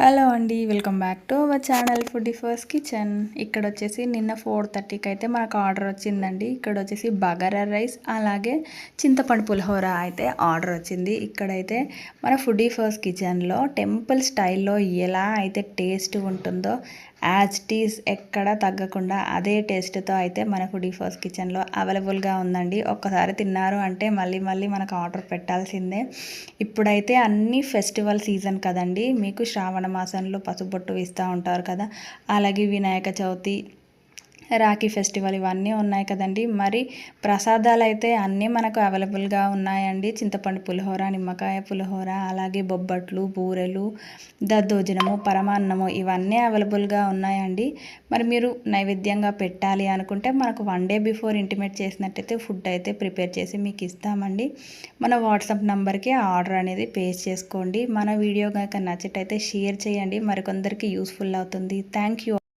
Hello అండి, welcome back to our channel foodie first kitchen. ఇక్కడ వచ్చేసి నిన్న 4:30కి అయితే మనకు ఆర్డర్ వచ్చిందండి. ఇక్కడ వచ్చేసి బగారా రైస్ అలాగే చింతపండు పులిహోర అయితే ఆర్డర్ వచ్చింది. ఇక్కడైతే మన ఫుడీ ఫస్ట్ కిచెన్లో టెంపుల్ స్టైల్లో ఎలా అయితే టేస్ట్ ఉంటుందో యాజ్ టీస్ ఎక్కడ తగ్గకుండా అదే టేస్ట్తో అయితే మన ఫుడీ ఫస్ట్ కిచెన్లో అవైలబుల్గా ఉందండి. ఒక్కసారి తిన్నారు అంటే మళ్ళీ మళ్ళీ మనకు ఆర్డర్ పెట్టాల్సిందే. ఇప్పుడైతే అన్ని ఫెస్టివల్ సీజన్ కదండి, మీకు శ్రావణ మాసంలో పసుబొట్టు వేస్తూ ఉంటారు కదా, అలాగే వినాయక చవితి, రాఖీ ఫెస్టివల్ ఇవన్నీ ఉన్నాయి కదండి. మరి ప్రసాదాలు అయితే అన్నీ మనకు అవైలబుల్గా ఉన్నాయండి. చింతపండు పులిహోర, నిమ్మకాయ పులిహోర, అలాగే బొబ్బట్లు, బూరెలు, దద్దోజనము, పరమాన్నము ఇవన్నీ అవైలబుల్గా ఉన్నాయండి. మరి మీరు నైవేద్యంగా పెట్టాలి అనుకుంటే మనకు 1 డే బిఫోర్ ఇంటిమేట్ చేసినట్టయితే ఫుడ్ అయితే ప్రిపేర్ చేసి మీకు ఇస్తామండి. మన వాట్సాప్ నెంబర్కి ఆర్డర్ అనేది పేస్ చేసుకోండి. మన వీడియో కనుక నచ్చినట్టయితే షేర్ చేయండి, మరికొందరికి యూస్ఫుల్ అవుతుంది. Thank you.